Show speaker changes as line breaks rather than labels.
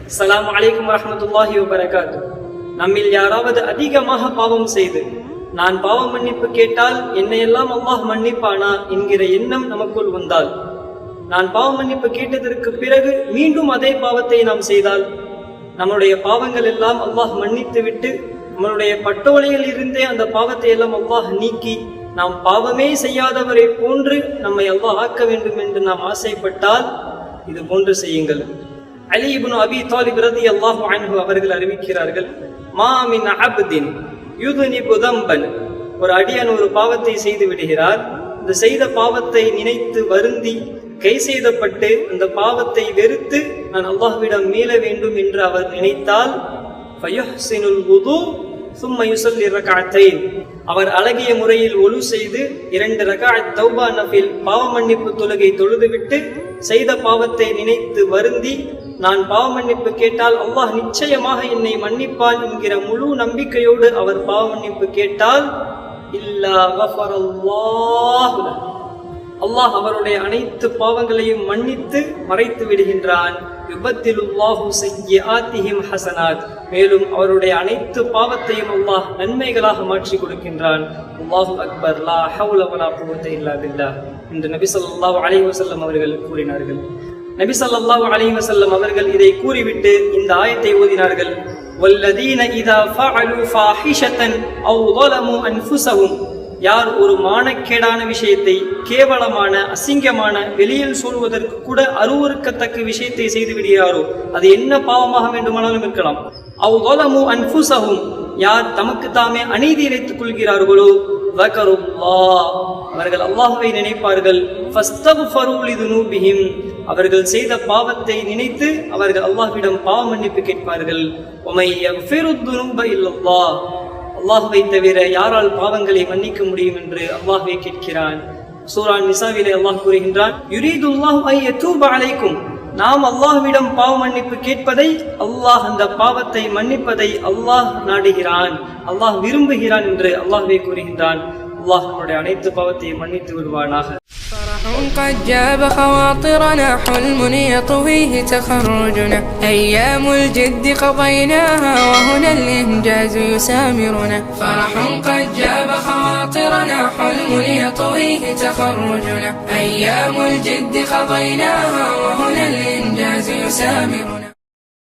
அஸ்ஸலாமு அலைக்கும் வரஹ்மத்துல்லாஹி வபரகாத்துஹு. நம்மில் யாராவது அதிகமாக பாவம் செய்து நான் பாவ மன்னிப்பு கேட்டால் என்னையெல்லாம் அல்லாஹ் மன்னிப்பானா என்கிற எண்ணம் நமக்குள் வந்தால், நான் பாவ மன்னிப்பு கேட்டதற்கு பிறகு மீண்டும் அதே பாவத்தை நாம் செய்தால், நம்முடைய பாவங்கள் எல்லாம் அல்லாஹ் மன்னித்து விட்டு நம்மளுடைய பட்டோலையில் இருந்தே அந்த பாவத்தை எல்லாம் அல்லாஹ் நீக்கி நாம் பாவமே செய்யாதவரை போன்று நம்மை அல்லாஹ் ஆக்க வேண்டும் என்று நாம் ஆசைப்பட்டால் இது போன்று செய்யுங்கள். அலி இப்னு அபி தாலிப் ரலியல்லாஹு அன்ஹு அவர்கள் அறிவிக்கிறார்கள், மா மின் அப்தின் யுதுனிபு தம்பன், ஒரு அடியான் ஒரு பாவத்தை செய்து விடுகிறார். இந்த செய்த பாவத்தை நினைத்து வருந்தி கை செய்தப்பட்டு அந்த பாவத்தை வெறுத்து நான் அல்லாஹ்விடம் மீள வேண்டும் என்று அவர் நினைத்தால், ஃபயுஹ்சினுல் வுது சும்ம யுஸல்லி ரக்அத்தைன், அவர் அழகிய முறையில் ஒலு செய்து 2 ரக்அத் தௌபா நஃபில் பாவ மன்னிப்பு தொழுகை தொழுதுவிட்டு செய்த பாவத்தை நினைத்து வருந்தி நான் பாவ மன்னிப்பு கேட்டால் அல்லாஹ் நிச்சயமாக என்னை மன்னிப்பான் என்கிற முழு நம்பிக்கையோடு அவர் பாவ மன்னிப்பு கேட்டால், இல்லா கஃபரல்லாஹு லஹு, அல்லாஹ் அவருடைய அனைத்து பாவங்களையும் மன்னித்து மறைத்து விடுகின்றான். யுபத்திலுல்லாஹு ஸய்யிஆத்திஹிம் ஹஸனாத், மேலும் அவருடைய அனைத்து பாவத்தையும் அல்லாஹ் நன்மைகளாக மாற்றி கொடுக்கின்றான். அல்லாஹு அக்பர், லா ஹவ்ல வலா குவத்த இல்லா பில்லாஹ் என்று நபி ஸல்லல்லாஹு அலைஹி வஸல்லம் அவர்கள் கூறினார்கள். நபி ஸல்லல்லாஹு அலைஹி வஸல்லம் அவர்கள் இதை கூறிவிட்டு இந்த ஆயத்தை ஓதினார்கள். வல்லதீன இதா ஃபஅலு ஃபாஹிஷத்தன் அவ் ظلموا அன்ஃபுஸஹும், யார் ஒரு மானக்கேடான விஷயத்தை, கேவலமான அசிங்கமான வெளியில் சொல்வதற்கு கூட அருவருக்கத்தக்க விஷயத்தை செய்து விடுகிறாரோ, அது என்ன பாவமாக வேண்டுமானாலும் இருக்கலாம். அவ் ظلموا அன்ஃபுஸஹும், யார் தமக்கு தாமே அநீதி இழைத்துக் கொள்கிறார்களோ, ذكرுல்லாஹ், அவர்கள் அல்லாஹ்வை நினைப்பார்கள். ஃபஸ்தக்ஃபரு லிதுனூபிஹிம், அவர்கள் செய்த பாவத்தை நினைத்து அவர்கள் அல்லாஹ்விடம் பாவ மன்னிப்பு கேட்பார்கள். வமை யக்ஃபிருத் துனூப இல்லல்லாஹ், அல்லாஹ்வை தவிர யாரால் பாவங்களை மன்னிக்க முடியும் என்று அல்லாஹ்வை கேட்கிறான். சூரா நிசாவிலே அல்லாஹ் கூறுகின்றான், யுரீதுல்லாஹு அன் யதூப அலைக்கும், நாம் அல்லாஹ்விடம் பாவ மன்னிப்பு கேட்பதை அல்லாஹ் அந்த பாவத்தை மன்னிப்பதை அல்லாஹ் நாடுகிறான், அல்லாஹ் விரும்புகிறான் என்று அல்லாஹ்வை கூறுகின்றான். அல்லாஹ் நம்முடைய அனைத்து பாவத்தையும் மன்னித்து விடுவானாக.
قد جاب خواطرنا حلم يطويه تخرجنا، أيام الجد قضيناها وهنا الإنجاز يسامرنا. فرح قد جاب خواطرنا حلم يطويه تخرجنا، أيام الجد قضيناها وهنا الإنجاز يسامرنا.